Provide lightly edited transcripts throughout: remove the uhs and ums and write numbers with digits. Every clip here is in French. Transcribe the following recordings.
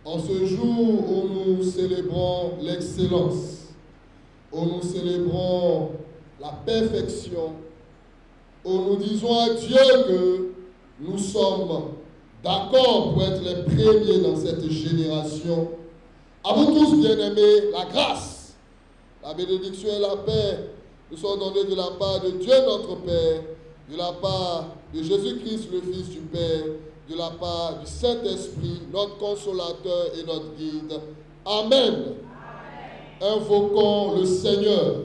En ce jour où nous célébrons l'excellence, où nous célébrons la perfection, où nous disons à Dieu que nous sommes d'accord pour être les premiers dans cette génération. À vous tous, bien-aimés, la grâce, la bénédiction et la paix nous sont données de la part de Dieu notre Père, de la part de Jésus-Christ, le Fils du Père, de la part du Saint-Esprit, notre consolateur et notre guide. Amen. Amen. Invoquons le Seigneur.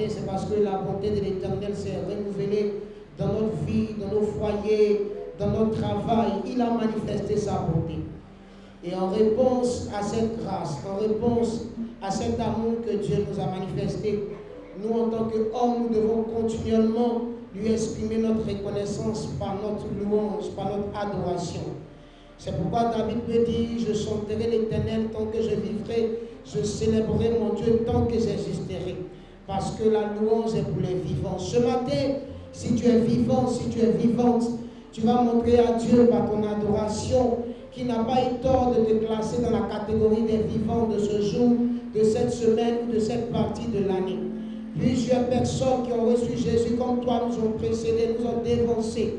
C'est parce que la bonté de l'Éternel s'est renouvelée dans notre vie, dans nos foyers, dans notre travail. Il a manifesté sa bonté. Et en réponse à cette grâce, en réponse à cet amour que Dieu nous a manifesté, nous en tant qu'hommes, nous devons continuellement lui exprimer notre reconnaissance par notre louange, par notre adoration. C'est pourquoi David me dit, je chanterai l'Éternel tant que je vivrai, je célébrerai mon Dieu tant que j'existerai. Parce que la louange est pour les vivants. Ce matin, si tu es vivant, si tu es vivante, tu vas montrer à Dieu par ton adoration qu'il n'a pas eu tort de te classer dans la catégorie des vivants de ce jour, de cette semaine ou de cette partie de l'année. Plusieurs personnes qui ont reçu Jésus comme toi nous ont précédés, nous ont dévancés.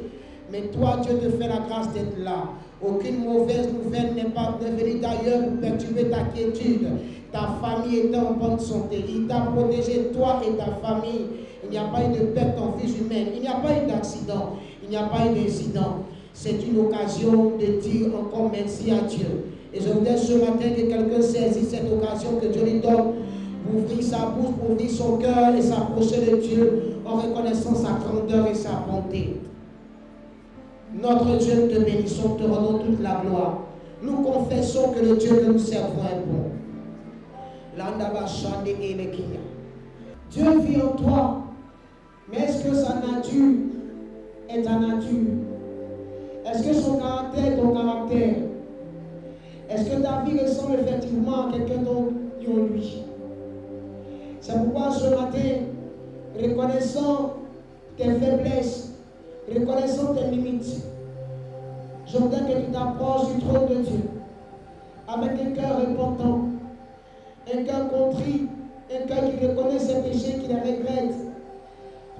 Mais toi, Dieu te fait la grâce d'être là. Aucune mauvaise nouvelle n'est venue d'ailleurs pour perturber ta quiétude. Ta famille est en bonne santé. Il t'a protégé, toi et ta famille. Il n'y a pas eu de perte en vie humaine. Il n'y a pas eu d'accident. Il n'y a pas eu d'incident. C'est une occasion de dire encore merci à Dieu. Et je voudrais ce matin que quelqu'un saisisse cette occasion que Dieu lui donne pour ouvrir sa bouche, pour ouvrir son cœur et s'approcher de Dieu en reconnaissant sa grandeur et sa bonté. Notre Dieu, nous te bénissons, te rendons toute la gloire. Nous confessons que le Dieu que nous servons est bon. Dieu vit en toi, mais est-ce que sa nature est ta nature? Est-ce que son caractère est ton caractère? Est-ce que ta vie ressemble effectivement à quelqu'un d'autre en lui? C'est pourquoi ce matin, reconnaissant tes faiblesses, reconnaissant tes limites, je voudrais que tu t'approches du trône de Dieu avec un cœur repentant, un cœur contrit, un cœur qui reconnaît ses péchés, qui les regrette,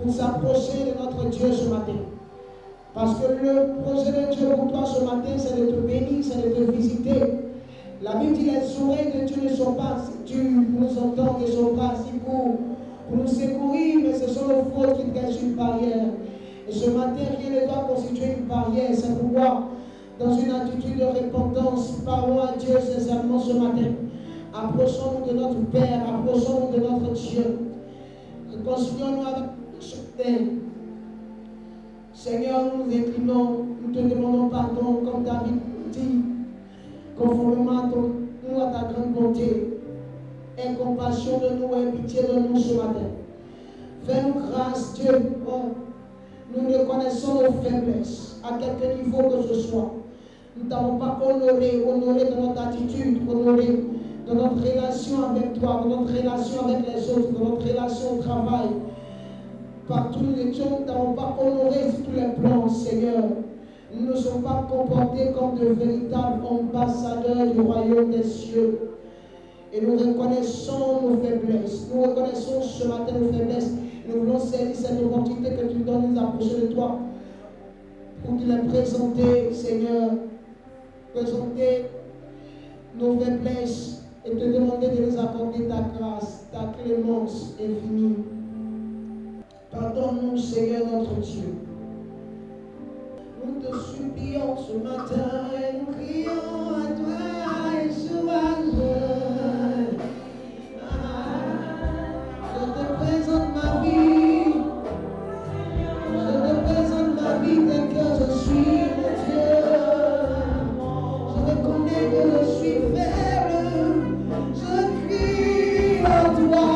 pour s'approcher de notre Dieu ce matin. Parce que le projet de Dieu pour toi ce matin, c'est de te bénir, c'est de te visiter, dit les oreilles de Dieu ne sont pas si dures pour nous entendre, ne sont pas si courts pour nous secourir, mais ce sont nos fautes qui dressent une barrière. Et ce matin, rien ne doit constituer une barrière. C'est pourquoi, dans une attitude de repentance, parlons à Dieu sincèrement ce matin. Approchons-nous de notre Père, approchons-nous de notre Dieu. Réconcilions-nous avec ce Père. Seigneur, nous nous inclinons, nous te demandons pardon, comme David dit, conformément à ta grande bonté. Aie compassion de nous, aie pitié de nous ce matin. Fais-nous grâce, Dieu. Oh, nous reconnaissons nos faiblesses, à quelque niveau que ce soit. Nous ne t'avons pas honoré dans notre attitude, honoré dans notre relation avec toi, dans notre relation avec les autres, dans notre relation au travail. Partout nous étions, nous ne t'avons pas honoré sur tous les plans, Seigneur. Nous ne sommes pas comportés comme de véritables ambassadeurs du royaume des cieux. Et nous reconnaissons nos faiblesses. Nous reconnaissons ce matin nos faiblesses. Nous voulons saisir cette opportunité que tu donnes nous approcher de toi pour te les présenter, Seigneur. Présenter nos faiblesses et te demander de nous accorder ta grâce, ta clémence infinie. Pardonne-nous, Seigneur notre Dieu. Nous te supplions ce matin et nous crions à toi et sauvage. Je te présente ma vie. Je te présente ma vie tel que je suis, mon Dieu. Je reconnais que je suis faible. Je crie à toi.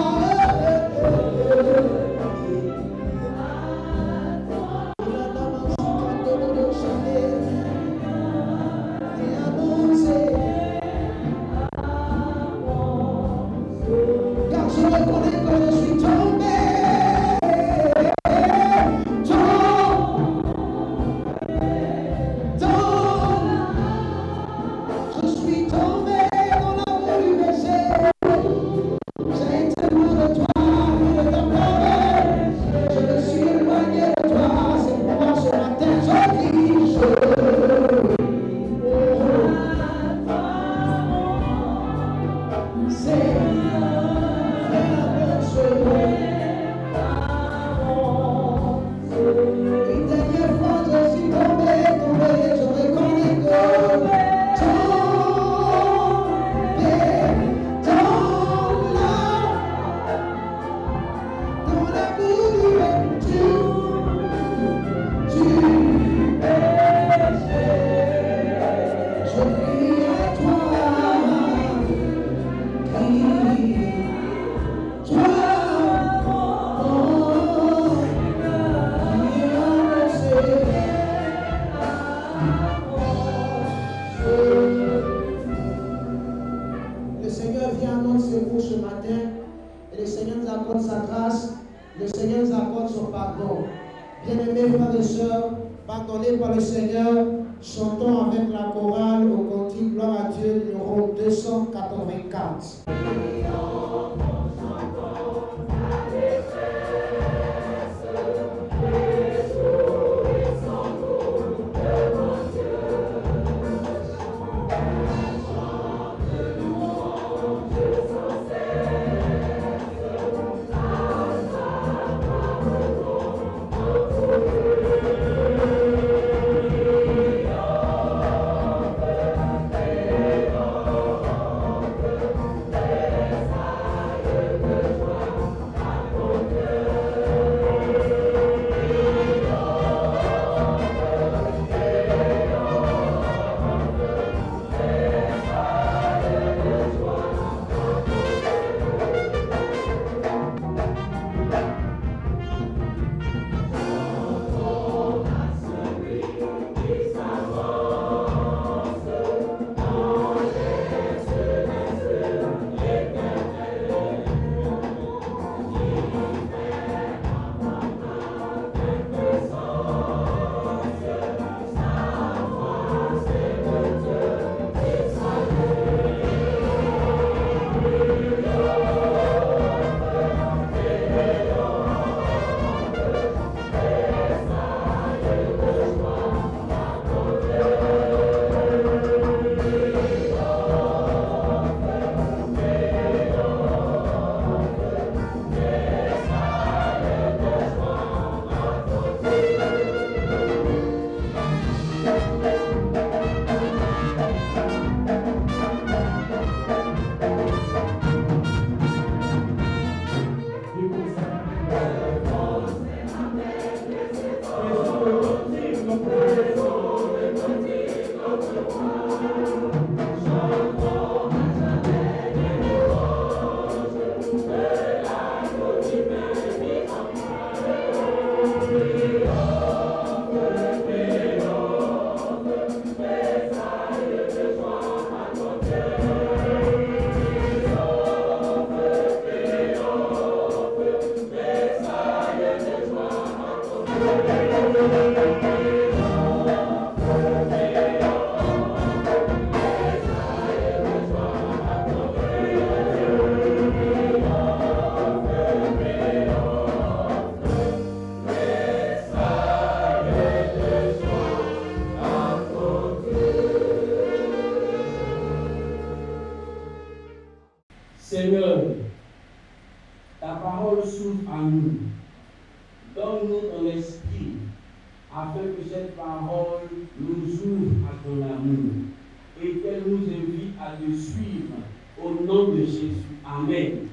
l'Éternel nous invite à te suivre au nom de Jésus. Amen.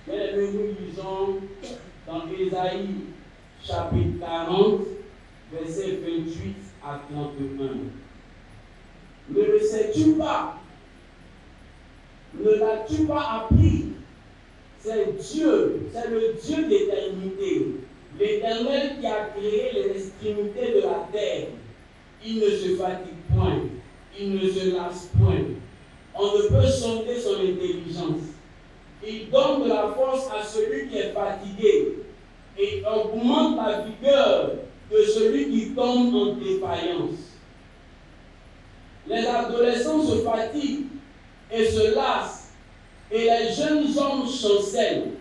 Bien, nous lisons dans Ésaïe chapitre 40, versets 28 à 31. Ne le sais-tu pas? Ne l'as-tu pas appris? C'est Dieu, c'est le Dieu d'éternité, l'Éternel qui a créé les extrémités de la terre. Il ne se fatigue point, il ne se lasse point. On ne peut sonder son intelligence. Il donne de la force à celui qui est fatigué et augmente la vigueur de celui qui tombe en défaillance. Les adolescents se fatiguent et se lassent, et les jeunes hommes chancellent.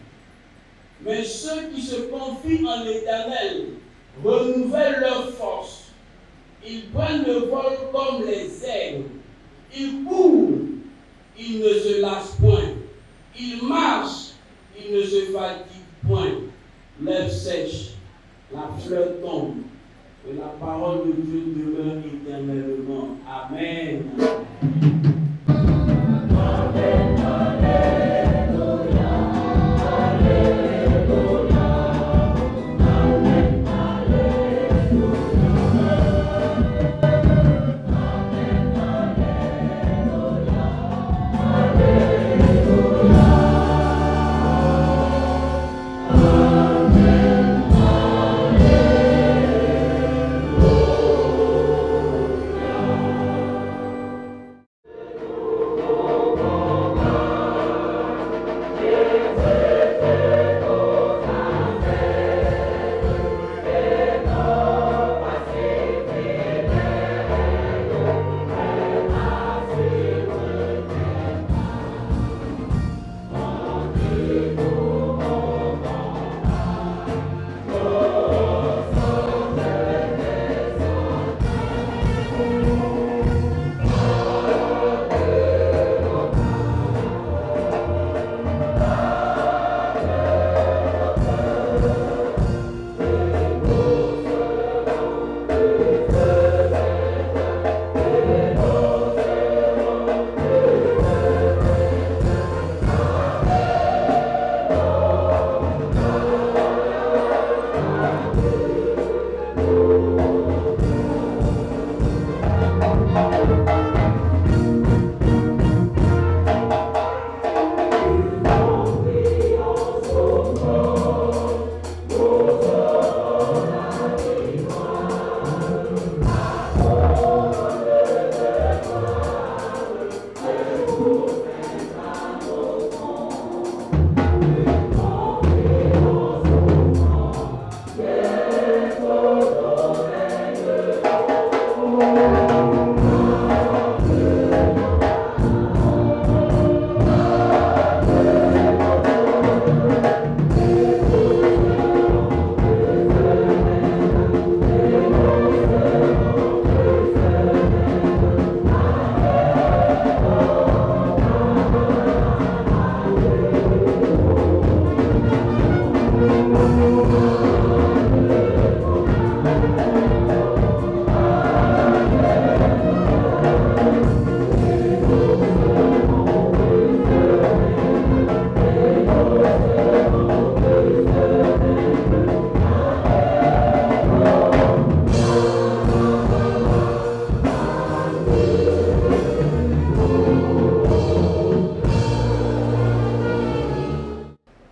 Mais ceux qui se confient en l'Éternel renouvellent leur force. Ils prennent le vol comme les aigles. Ils courent, ils ne se lassent point. Ils marchent, ils ne se fatiguent point. L'herbe sèche, la fleur tombe, et la parole de Dieu demeure éternellement. Amen.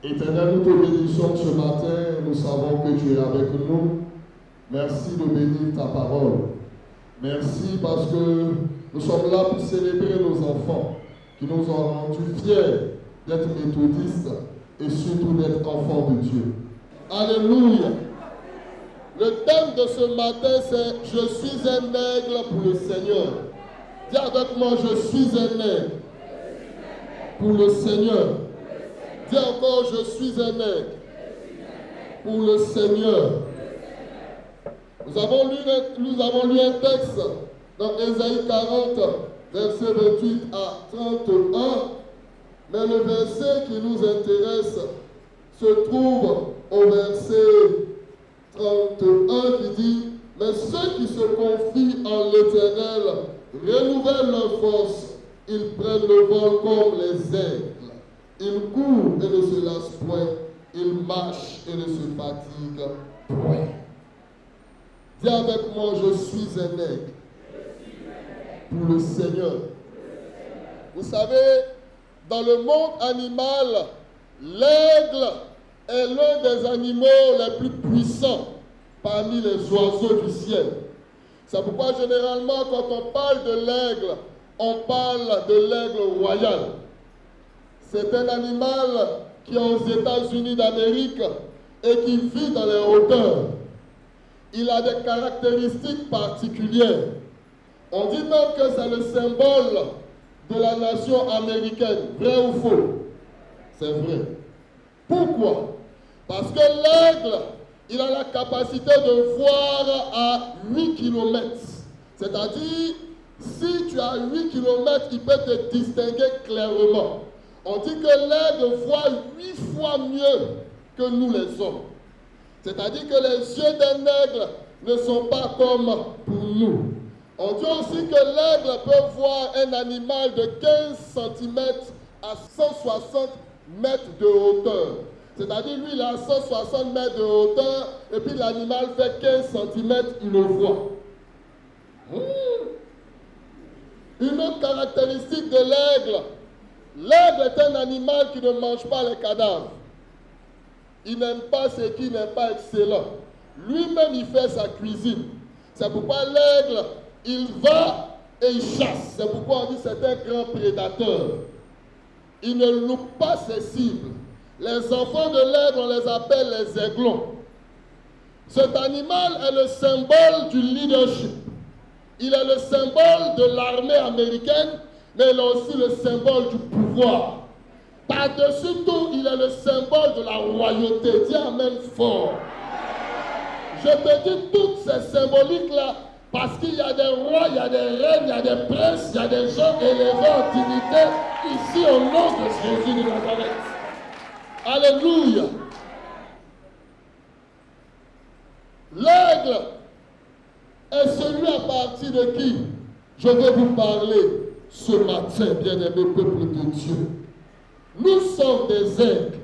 Éternel, nous te bénissons ce matin, nous savons que tu es avec nous. Merci de bénir ta parole. Merci parce que nous sommes là pour célébrer nos enfants qui nous ont rendus fiers d'être méthodistes et surtout d'être enfants de Dieu. Alléluia. Le thème de ce matin, c'est « Je suis un aigle pour le Seigneur ». Dis avec moi, je suis un aigle pour le Seigneur. Dis encore, je suis un aigle pour le Seigneur. Nous avons lu un texte dans Ésaïe 40, verset 28 à 31, mais le verset qui nous intéresse se trouve au verset 31 qui dit « Mais ceux qui se confient en l'Éternel renouvellent leur force. Ils prennent le vol comme les aigles. Ils courent et ne se lassent point. Ils marchent et ne se fatiguent point. Dis avec moi, je suis un aigle pour le Seigneur. Vous savez, dans le monde animal, l'aigle est l'un des animaux les plus puissants parmi les oiseaux du ciel. C'est pourquoi généralement quand on parle de l'aigle, on parle de l'aigle royal. C'est un animal qui est aux États-Unis d'Amérique et qui vit dans les hauteurs. Il a des caractéristiques particulières. On dit même que c'est le symbole de la nation américaine. Vrai ou faux? C'est vrai. Pourquoi? Parce que l'aigle, il a la capacité de voir à 8 km. C'est-à-dire, si tu as 8 km, il peut te distinguer clairement. On dit que l'aigle voit 8 fois mieux que nous les hommes. C'est-à-dire que les yeux d'un aigle ne sont pas comme pour nous. On dit aussi que l'aigle peut voir un animal de 15 cm à 160 mètres de hauteur. C'est-à-dire, lui, il a 160 mètres de hauteur, et puis l'animal fait 15 cm, il le voit. Une autre caractéristique de l'aigle, l'aigle est un animal qui ne mange pas les cadavres. Il n'aime pas ce qui n'est pas excellent. Lui-même, il fait sa cuisine. C'est pourquoi l'aigle, il va et il chasse. C'est pourquoi on dit que c'est un grand prédateur. Il ne loupe pas ses cibles. Les enfants de l'aigle, on les appelle les aiglons. Cet animal est le symbole du leadership. Il est le symbole de l'armée américaine, mais il est aussi le symbole du pouvoir. Par-dessus tout, il est le symbole de la royauté. Dis amen fort. Je te dis toutes ces symboliques-là parce qu'il y a des rois, il y a des reines, il y a des princes, il y a des gens élevés en dignité ici au nom de Jésus de Nazareth. Alléluia. L'aigle est celui à partir de qui je vais vous parler ce matin, bien-aimé peuple de Dieu. Nous sommes des aigles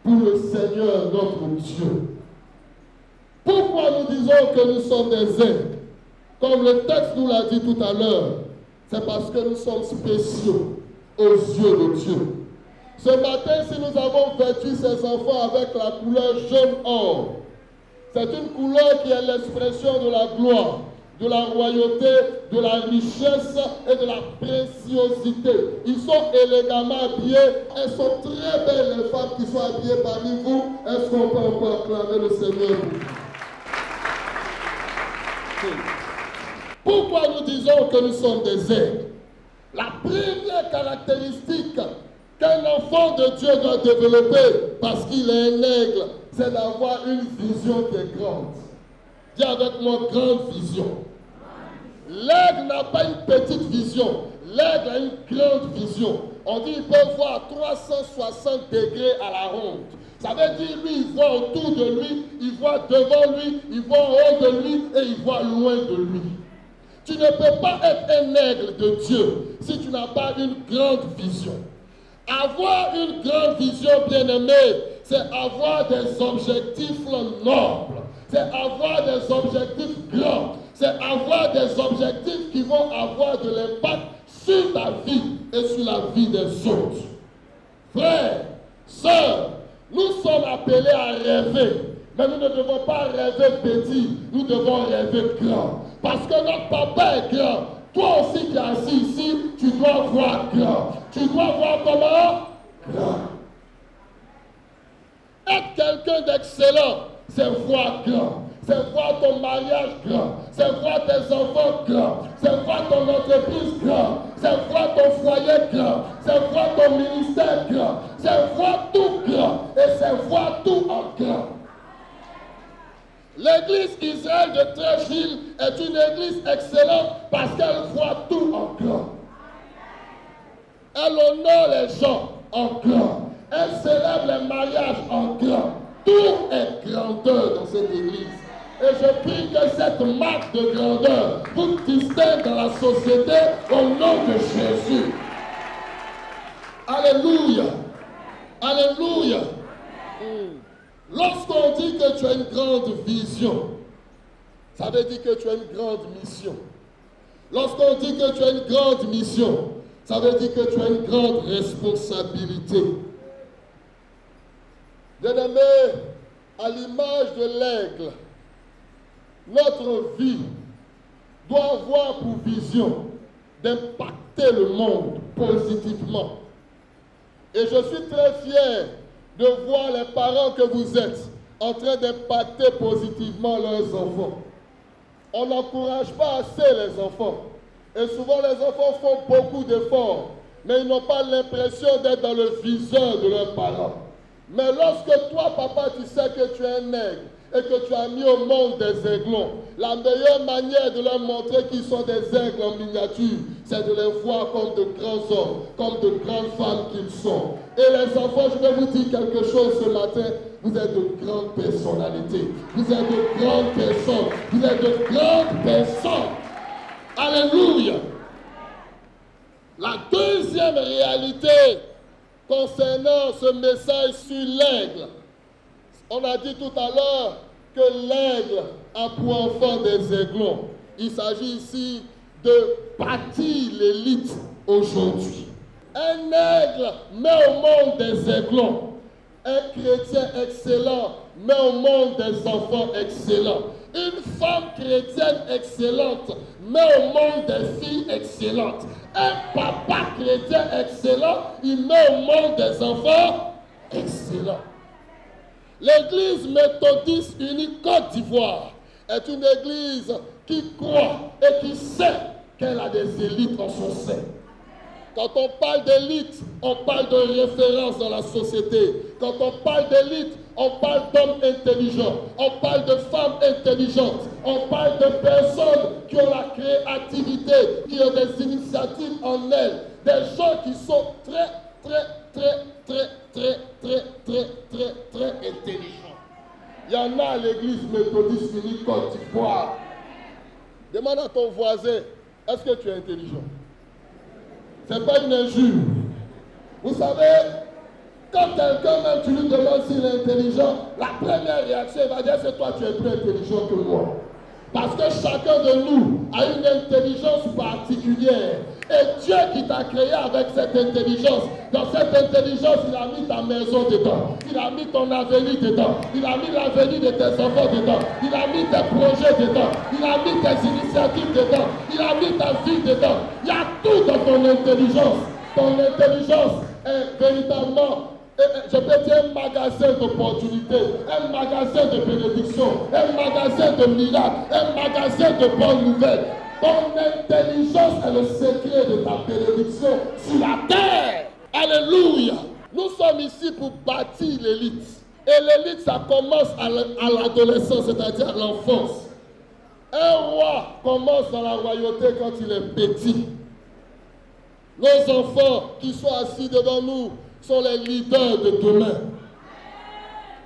pour le Seigneur notre Dieu. Pourquoi nous disons que nous sommes des aigles? Comme le texte nous l'a dit tout à l'heure, c'est parce que nous sommes spéciaux aux yeux de Dieu. Ce matin, si nous avons vêtu ces enfants avec la couleur jaune or, c'est une couleur qui est l'expression de la gloire, de la royauté, de la richesse et de la préciosité. Ils sont élégamment habillés. Elles sont très belles, les femmes qui sont habillées parmi vous. Est-ce qu'on peut encore acclamer le Seigneur? Pourquoi nous disons que nous sommes des aigles? La première caractéristique qu'un enfant de Dieu doit développer, parce qu'il est un aigle, c'est d'avoir une vision qui est grande. Dis avec moi, grande vision. L'aigle n'a pas une petite vision. L'aigle a une grande vision. On dit qu'il peut voir 360 degrés à la ronde. Ça veut dire, lui, il voit autour de lui, il voit devant lui, il voit en haut de lui et il voit loin de lui. Tu ne peux pas être un aigle de Dieu si tu n'as pas une grande vision. Avoir une grande vision, bien-aimé, c'est avoir des objectifs nobles. C'est avoir des objectifs grands. C'est avoir des objectifs qui vont avoir de l'impact sur ta vie et sur la vie des autres. Frères, sœurs, nous sommes appelés à rêver. Mais nous ne devons pas rêver petit, nous devons rêver grand. Parce que notre papa est grand. Toi aussi qui es assis ici, tu dois voir grand. Tu dois voir comment? Grand. Être quelqu'un d'excellent, c'est voir grand. C'est voir ton mariage grand. C'est voir tes enfants grands. C'est voir ton entreprise grand. C'est voir ton foyer grand. C'est voir ton ministère grand. C'est voir tout grand. Et c'est voir tout en grand. L'église Israël de Tréchville est une église excellente parce qu'elle voit tout en grand. Elle honore les gens en grand. Elle célèbre les mariages en grand. Tout est grandeur dans cette église. Et je prie que cette marque de grandeur vous distingue dans la société au nom de Jésus. Alléluia. Alléluia. Lorsqu'on dit que tu as une grande vision, ça veut dire que tu as une grande mission. Lorsqu'on dit que tu as une grande mission, ça veut dire que tu as une grande responsabilité. Bien-aimé, à l'image de l'aigle, notre vie doit avoir pour vision d'impacter le monde positivement. Et je suis très fier de voir les parents que vous êtes en train d'impacter positivement leurs enfants. On n'encourage pas assez les enfants. Et souvent les enfants font beaucoup d'efforts, mais ils n'ont pas l'impression d'être dans le viseur de leurs parents. Mais lorsque toi, papa, tu sais que tu es un aigle et que tu as mis au monde des aiglons, la meilleure manière de leur montrer qu'ils sont des aigles en miniature, c'est de les voir comme de grands hommes, comme de grandes femmes qu'ils sont. Et les enfants, je vais vous dire quelque chose ce matin, vous êtes de grandes personnalités, vous êtes de grandes personnes, vous êtes de grandes personnes. Alléluia. La deuxième réalité concernant ce message sur l'aigle, on a dit tout à l'heure que l'aigle a pour enfant des aiglons. Il s'agit ici de bâtir l'élite aujourd'hui. Un aigle met au monde des aiglons. Un chrétien excellent met au monde des enfants excellents. Une femme chrétienne excellente met au monde des filles excellentes. Un papa chrétien excellent, il met au monde des enfants excellents. L'église méthodiste unie Côte d'Ivoire est une église qui croit et qui sait qu'elle a des élites en son sein. Quand on parle d'élite, on parle de référence dans la société. Quand on parle d'élite, on parle d'hommes intelligents. On parle de femmes intelligentes. On parle de personnes qui ont la créativité, qui ont des initiatives en elles. Des gens qui sont très intelligents. Il y en a à l'église méthodiste unie Côte d'Ivoire. Demande à ton voisin, est-ce que tu es intelligent? Ce n'est pas une injure. Vous savez, quand quelqu'un même tu lui demandes s'il est intelligent, la première réaction, il va dire c'est toi tu es plus intelligent que moi. Parce que chacun de nous a une intelligence particulière. Et Dieu qui t'a créé avec cette intelligence, dans cette intelligence, il a mis ta maison dedans. Il a mis ton avenir dedans. Il a mis l'avenir de tes enfants dedans. Il a mis tes projets dedans. Il a mis tes initiatives dedans. Il a mis ta vie dedans. Il y a tout dans ton intelligence. Ton intelligence est véritablement, je peux dire, un magasin d'opportunités, un magasin de bénédiction, un magasin de miracles, un magasin de bonnes nouvelles. Ton intelligence est le secret de ta bénédiction sur la terre. Alléluia. Nous sommes ici pour bâtir l'élite. Et l'élite, ça commence à l'adolescence, c'est-à-dire à l'enfance. Un roi commence dans la royauté quand il est petit. Nos enfants qui sont assis devant nous sont les leaders de demain.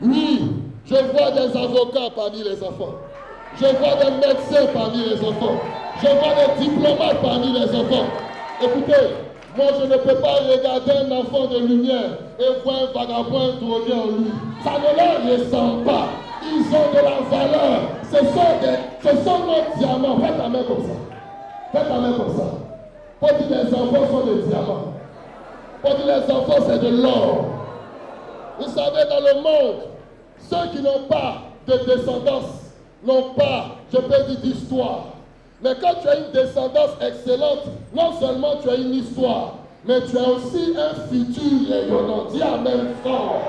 Oui, je vois des avocats parmi les enfants. Je vois des médecins parmi les enfants. Je vois des diplomates parmi les enfants. Écoutez, moi je ne peux pas regarder un enfant de lumière et voir un vagabond drogué en lui. Ça ne leur ressemble pas. Ils ont de la valeur. Ce sont nos diamants. Faites ta main comme ça. Faites ta main comme ça. Faut dire les enfants sont des diamants. Faut dire les enfants c'est de l'or. Vous savez, dans le monde, ceux qui n'ont pas de descendance n'ont pas, je peux dire, d'histoire. Mais quand tu as une descendance excellente, non seulement tu as une histoire, mais tu as aussi un futur rayonnant. Dis amen fort.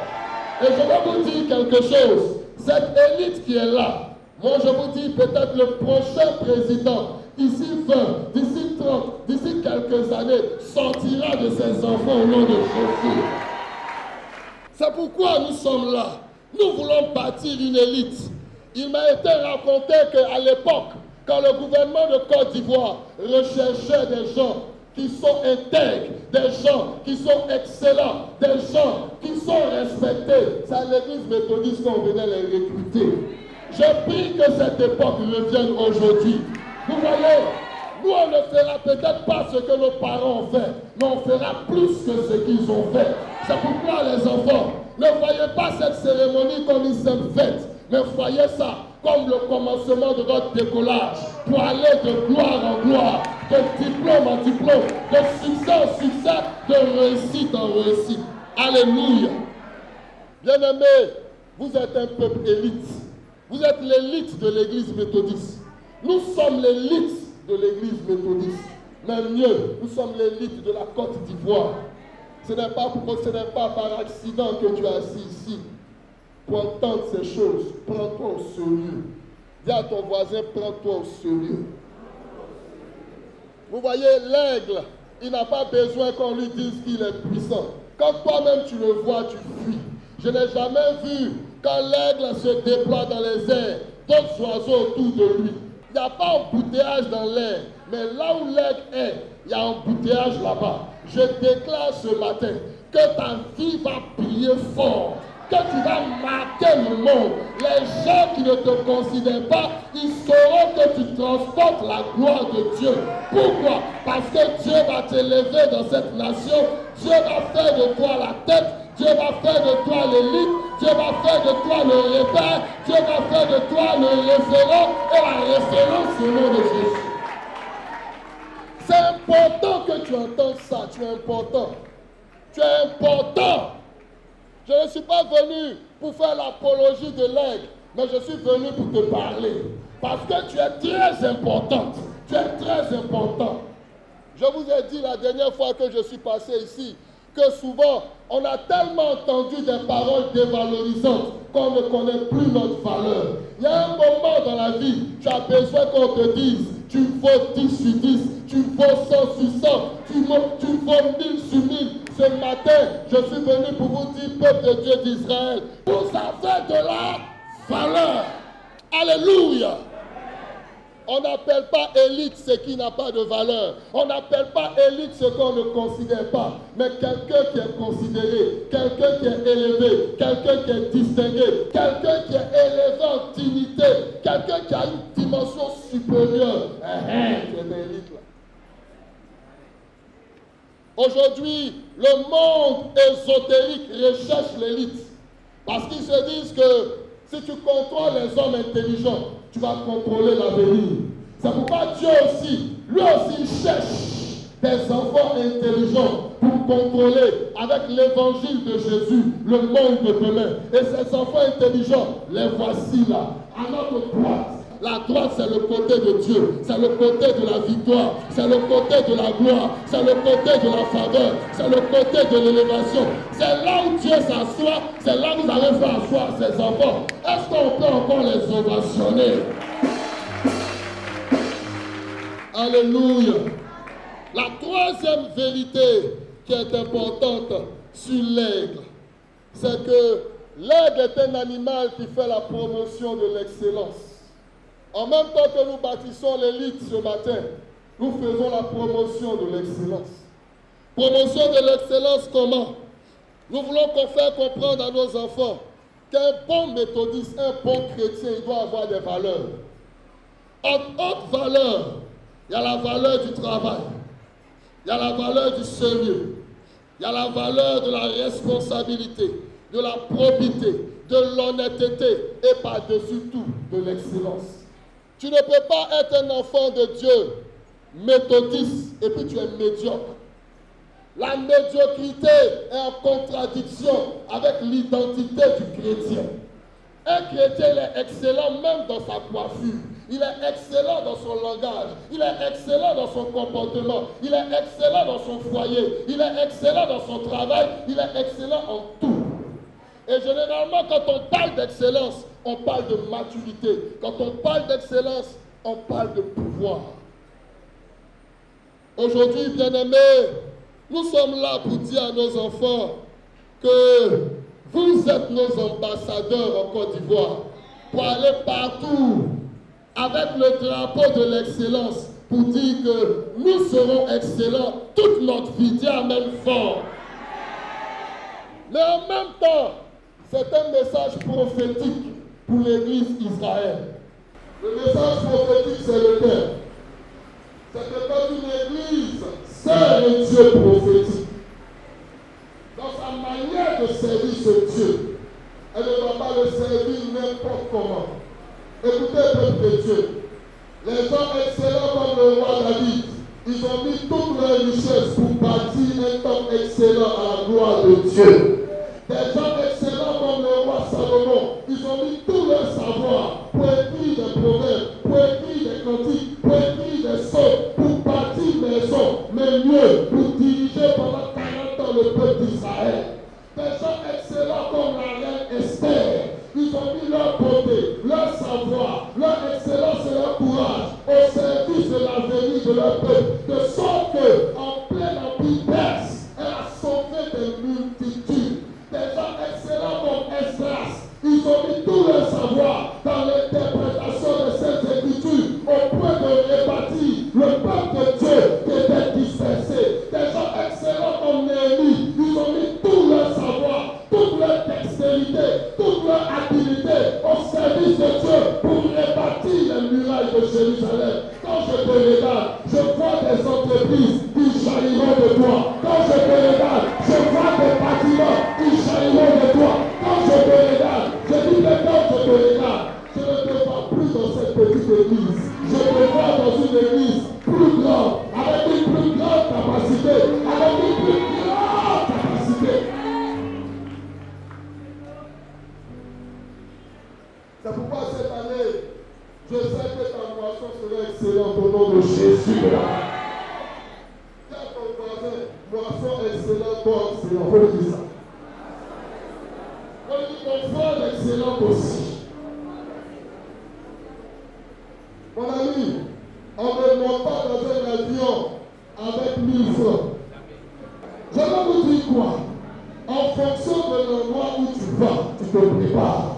Et je vais vous dire quelque chose. Cette élite qui est là, moi je vous dis peut-être le prochain président, d'ici 20, d'ici 30, d'ici quelques années, sortira de ses enfants au nom de Jésus. C'est pourquoi nous sommes là. Nous voulons bâtir une élite. Il m'a été raconté qu'à l'époque, quand le gouvernement de Côte d'Ivoire recherchait des gens qui sont intègres, des gens qui sont excellents, des gens qui sont respectés, c'est à l'église méthodiste qu'on venait les recruter. Je prie que cette époque revienne aujourd'hui. Vous voyez, nous on ne fera peut-être pas ce que nos parents ont fait, mais on fera plus que ce qu'ils ont fait. C'est pourquoi les enfants, ne voyez pas cette cérémonie comme une simple fête, mais voyez ça comme le commencement de votre décollage pour aller de gloire en gloire, de diplôme en diplôme, de succès en succès, de réussite en réussite. Alléluia. Bien-aimés, vous êtes un peuple élite. Vous êtes l'élite de l'église méthodiste. Nous sommes l'élite de l'église méthodiste. Même mieux, nous sommes l'élite de la Côte d'Ivoire. Ce n'est pas par accident que tu es assis ici. Pour entendre ces choses, prends-toi au sérieux. Dis à ton voisin, prends-toi au sérieux. Vous voyez, l'aigle, il n'a pas besoin qu'on lui dise qu'il est puissant. Quand toi-même tu le vois, tu fuis. Je n'ai jamais vu quand l'aigle se déploie dans les airs, d'autres oiseaux autour de lui. Il n'y a pas embouteillage dans l'air, mais là où l'aigle est, il y a embouteillage là-bas. Je déclare ce matin que ta vie va briller fort, que tu vas marquer le monde. Les gens qui ne te considèrent pas, ils sauront que tu transportes la gloire de Dieu. Pourquoi? Parce que Dieu va t'élever dans cette nation. Dieu va faire de toi la tête. Dieu va faire de toi l'élite. Dieu va faire de toi le repère. Dieu va faire de toi le référent et la référence au nom de Jésus. C'est important que tu entendes ça. Tu es important. Tu es important. Je ne suis pas venu pour faire l'apologie de l'aigle, mais je suis venu pour te parler. Parce que tu es très importante. Tu es très important. Je vous ai dit la dernière fois que je suis passé ici, que souvent, on a tellement entendu des paroles dévalorisantes qu'on ne connaît plus notre valeur. Il y a un moment dans la vie, tu as besoin qu'on te dise, tu vaux 10 sur 10, tu vaux 100 sur 100, tu vaux 1000 sur 1000. Ce matin, je suis venu pour vous dire, peuple de Dieu d'Israël, vous avez de la valeur. Alléluia. On n'appelle pas élite ce qui n'a pas de valeur. On n'appelle pas élite ce qu'on ne considère pas. Mais quelqu'un qui est considéré, quelqu'un qui est élevé, quelqu'un qui est distingué, quelqu'un qui est élevé en dignité, quelqu'un qui a une dimension supérieure. C'est une élite là. Aujourd'hui, le monde ésotérique recherche l'élite. Parce qu'ils se disent que si tu contrôles les hommes intelligents, tu vas contrôler l'avenir. C'est pourquoi Dieu aussi, lui aussi, cherche des enfants intelligents pour contrôler avec l'évangile de Jésus le monde de demain. Et ces enfants intelligents, les voici là, à notre droite. La droite, c'est le côté de Dieu, c'est le côté de la victoire, c'est le côté de la gloire, c'est le côté de la faveur, c'est le côté de l'élévation. C'est là où Dieu s'assoit, c'est là où vous allez faire asseoir ses enfants. Est-ce qu'on peut encore les ovationner? Alléluia. La troisième vérité qui est importante sur l'aigle, c'est que l'aigle est un animal qui fait la promotion de l'excellence. En même temps que nous bâtissons l'élite ce matin, nous faisons la promotion de l'excellence. Promotion de l'excellence comment? Nous voulons faire comprendre à nos enfants qu'un bon méthodiste, un bon chrétien, il doit avoir des valeurs. Entre autres valeurs, il y a la valeur du travail, il y a la valeur du sérieux, il y a la valeur de la responsabilité, de la probité, de l'honnêteté et par-dessus tout, de l'excellence. Tu ne peux pas être un enfant de Dieu méthodiste et puis tu es médiocre. La médiocrité est en contradiction avec l'identité du chrétien. Un chrétien, il est excellent même dans sa coiffure. Il est excellent dans son langage. Il est excellent dans son comportement. Il est excellent dans son foyer. Il est excellent dans son travail. Il est excellent en tout. Et généralement, quand on parle d'excellence, on parle de maturité. Quand on parle d'excellence, on parle de pouvoir. Aujourd'hui, bien-aimés, nous sommes là pour dire à nos enfants que vous êtes nos ambassadeurs en Côte d'Ivoire pour aller partout avec le drapeau de l'excellence pour dire que nous serons excellents toute notre vie. Dis amen fort. Mais en même temps, c'est un message prophétique pour l'église Israël. Le message prophétique, c'est lequel? C'est que quand une église sert le Dieu prophétique, dans sa manière de servir ce Dieu, elle ne va pas le servir n'importe comment. Écoutez, peuple de Dieu, les gens excellents comme le roi David, ils ont mis toute leur richesse pour bâtir un temple excellent à la gloire de Dieu. Des gens excellents comme le roi Salomon, ils ont mis tout leur savoir pour écrire des proverbes, pour écrire des cantiques, pour écrire des sons, pour bâtir maison, mais mieux, pour diriger pendant 40 ans le peuple d'Israël. Des gens excellents comme la reine Esther, ils ont mis leur beauté, leur savoir, leur excellence et leur courage au service de la venue de leur peuple, de sorte qu'en plein empire perse, elle a sauvé des multitudes. Des gens excellents comme Esdras, ils ont mis tout leur savoir dans l'interprétation de ces écritures au point de répartir le peuple de Dieu qui était dispersé. Des gens excellents comme Néhémie, ils ont mis tout leur savoir, toute leur dextérité, toute leur habileté au service de Dieu pour répartir les murailles de Jérusalem. Quand je te regarde, je vois des entreprises qui jailliront de toi. Quand je te regarde, je vois des bâtiments qui jailliront de toi. Quand je te regarde, je dis que quand je te regarde, je ne te vois plus dans cette petite église. Je te vois dans une église plus grande, avec une plus grande capacité, avec une plus grande capacité. C'est pourquoi cette année, je sais que ta moisson sera excellente au nom de Jésus. Dis à ton voisin, moisson excellente, toi excellent. On peut dire ça. On dit ton frère excellent aussi. Mon ami, on ne monte pas dans un avion avec 1000 francs. Je vais vous dire quoi? En fonction de l'endroit où tu vas, tu te prépares.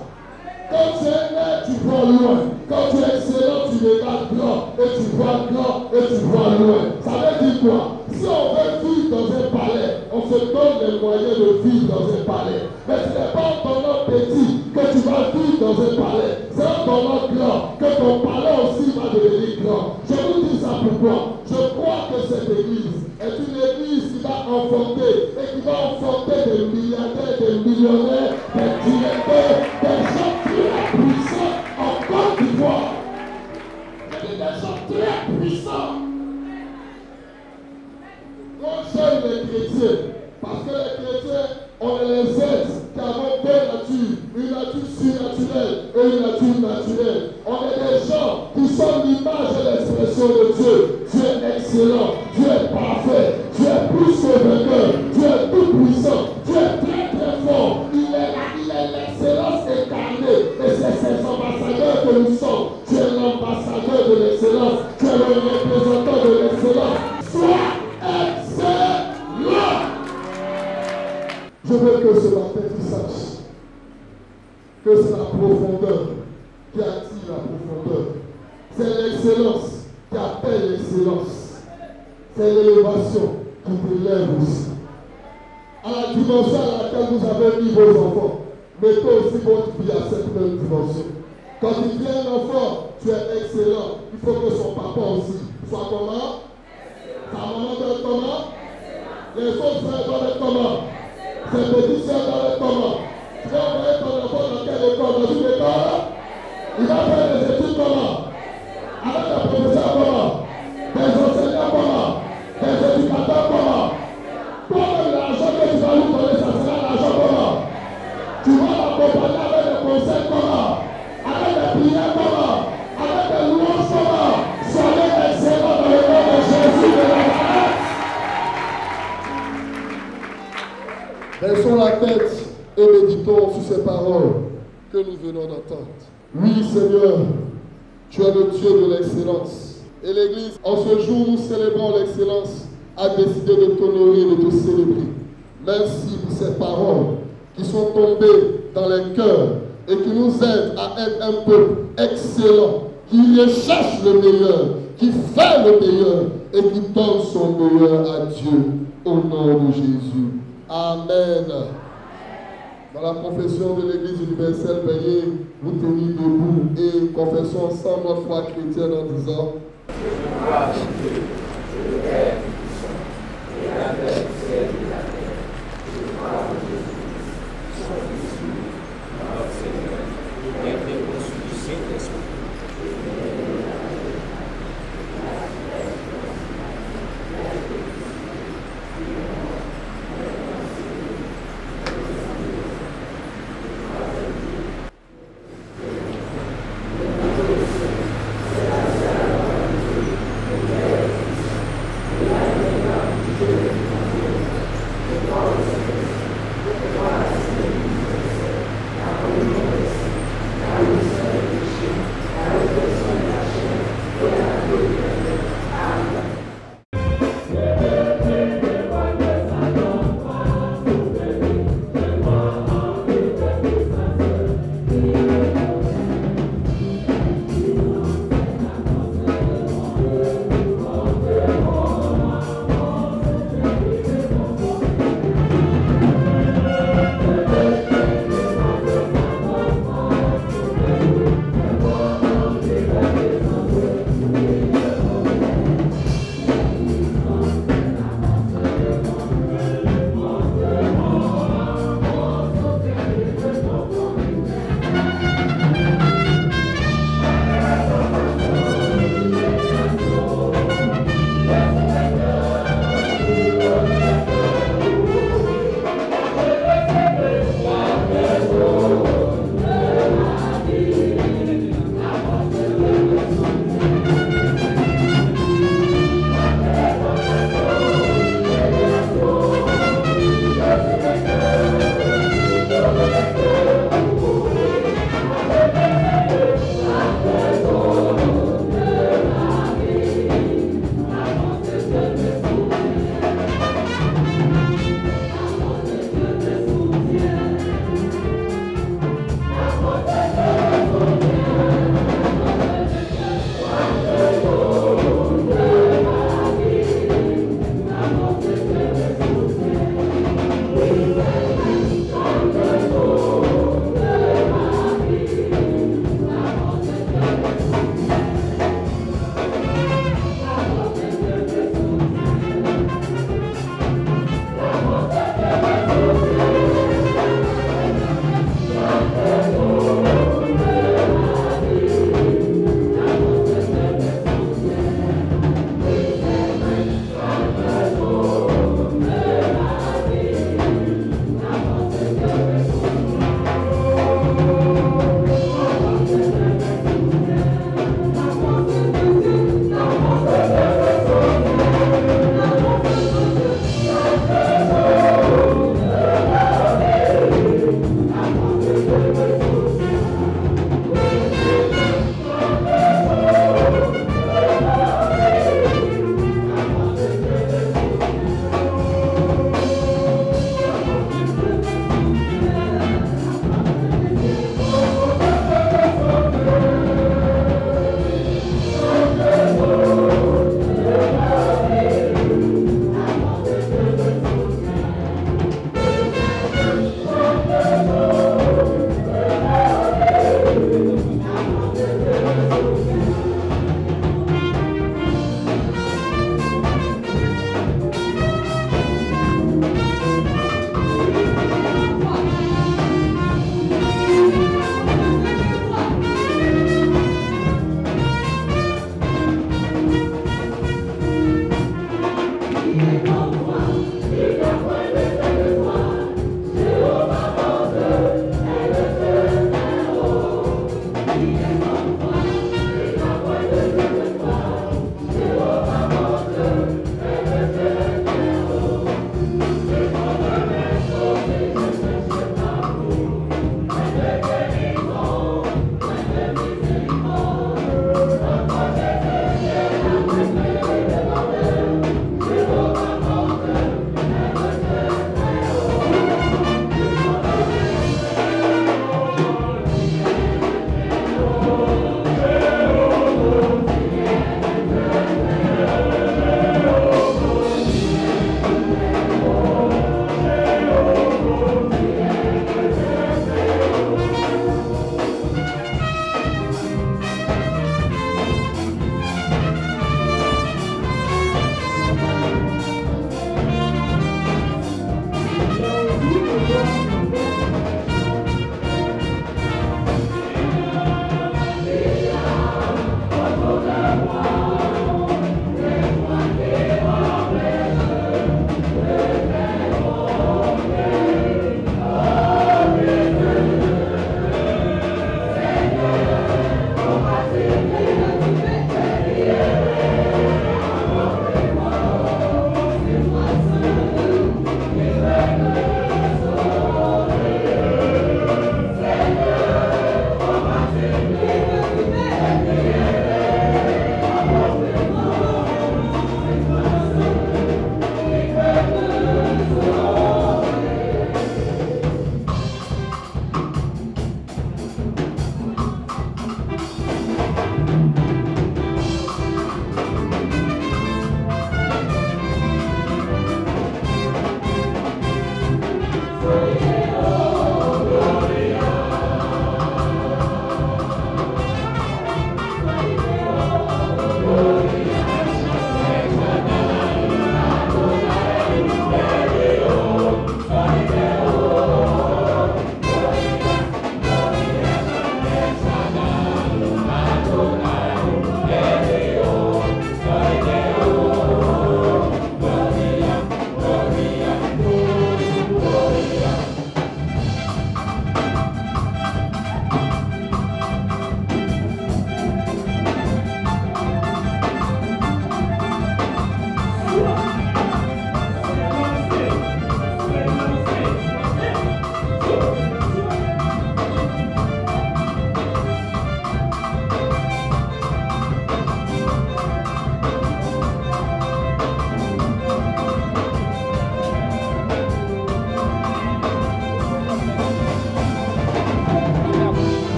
Quand tu es net, tu vois loin. Quand tu es excellent, tu regardes grand. Et tu vois grand et tu vois loin. Ça veut dire quoi? Si on veut vivre dans un palais, on se donne les moyens de vivre dans un palais. Mais ce n'est pas en donnant petit que tu vas vivre dans un palais. C'est en donnant grand que ton palais aussi va devenir grand. Je vous dis ça pourquoi? Je crois que cette église est une église qui va enfanter et qui va enfanter des milliardaires, des millionnaires, des directeurs, des gens très puissants en Côte d'Ivoire. Des gens très puissants. On gêne les chrétiens parce que les chrétiens, on est les êtres qui avons deux natures, une nature surnaturelle et une nature naturelle. On est des gens qui sont l'image et l'expression de Dieu. Dieu est excellent, Dieu est parfait, Dieu est plus que vainqueur, Dieu est tout puissant, Dieu est très très fort. Il est l'excellence incarnée et c'est ses ambassadeurs que nous sommes. Tu es l'ambassadeur de l'excellence, tu es le représentant de l'excellence. Sois excellent. Je veux que ce matin tu saches que c'est la profondeur qui attire la profondeur. C'est l'excellence qui appelle l'excellence. C'est l'élévation qui t'élève aussi. À la dimension à laquelle vous avez mis vos enfants, mettez aussi votre vie à cette même dimension. Quand il vient un enfant, tu es excellent. Il faut que son papa aussi soit comment? Sa maman doit être comment? Les autres frères doivent être comment? Ses petits soeurs doivent être comment? Tu vas envoyer ton enfant dans quelle école? Dans une école? Il va faire des études comment? Avec des professeurs comment? Des enseignants comment? Des éducateurs comment? Toi-même l'argent que tu vas lui donner, ça sera l'argent comment? Tu vas l'accompagner avec des conseils comment? Avec des prières comment? Avec des louanges comment? Soyez excellents dans le nom de Jésus de Nazareth. Baissons la tête et méditons sur ces paroles que nous venons d'entendre. Oui, Seigneur, tu es le Dieu de l'excellence. Et l'Église, en ce jour où nous célébrons l'excellence, a décidé de t'honorer et de te célébrer. Merci pour ces paroles qui sont tombées dans les cœurs et qui nous aident à être un peuple excellent, qui recherche le meilleur, qui fait le meilleur et qui donne son meilleur à Dieu. Au nom de Jésus. Amen. Dans la confession de l'Église universelle, veuillez vous tenir debout et confessons ensemble notre foi chrétienne en disant: Amen.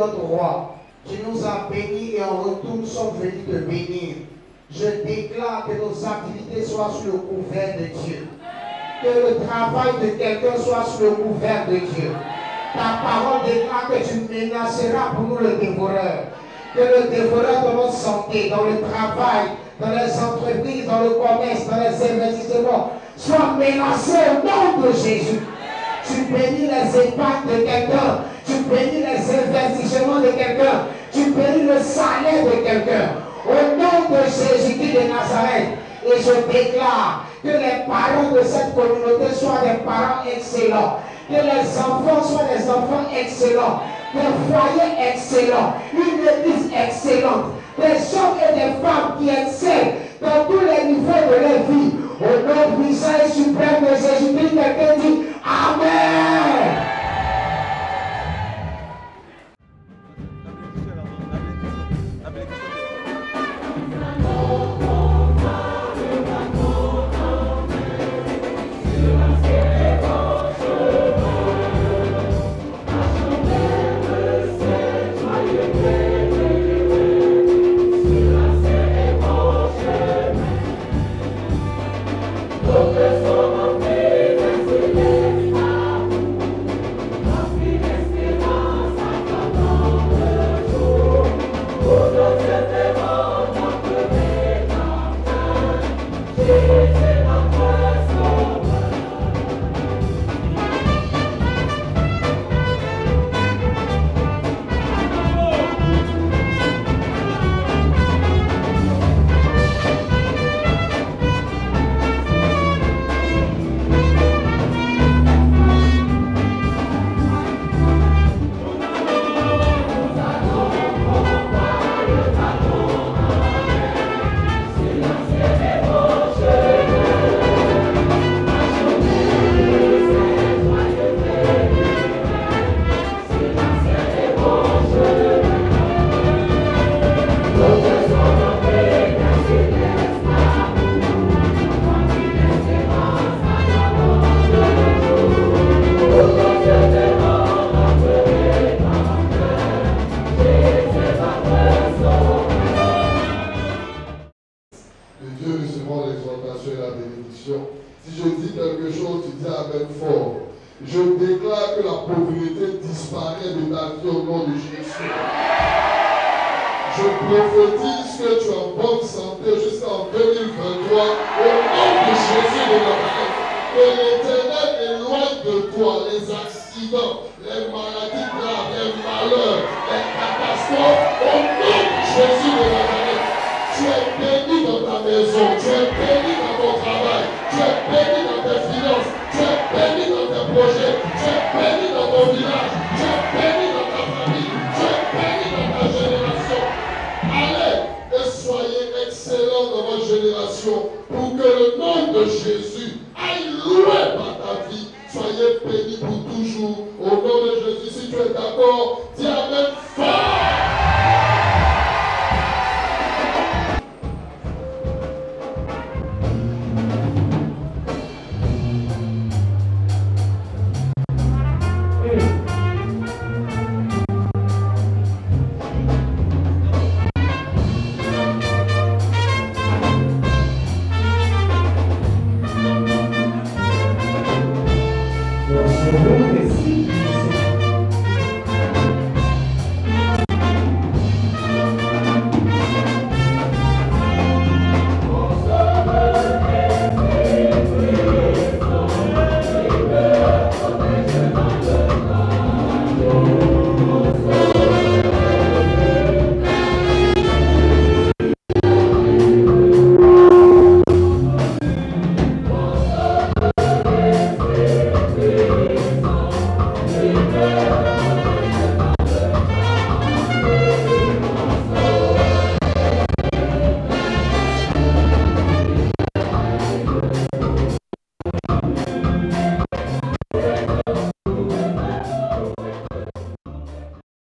notre roi. Tu nous as bénis et en retour nous sommes venus te bénir. Je déclare que nos activités soient sous le couvert de Dieu. Que le travail de quelqu'un soit sous le couvert de Dieu. Ta parole déclare que tu menaceras pour nous le dévoreur. Que le dévoreur de notre santé, dans le travail, dans les entreprises, dans le commerce, dans les investissements, soit menacé au nom de Jésus. Tu bénis les épargnes de quelqu'un. Tu bénis les investissements de quelqu'un. Tu bénis le salaire de quelqu'un. Au nom de Jésus-Christ de Nazareth. Et je déclare que les parents de cette communauté soient des parents excellents. Que les enfants soient des enfants excellents. Des foyers excellents. Une église excellente. Des hommes et des femmes qui excellent dans tous les niveaux de leur vie. Au nom puissant et suprême de Jésus-Christ, quelqu'un dit Amen. Pour que le nom de Jésus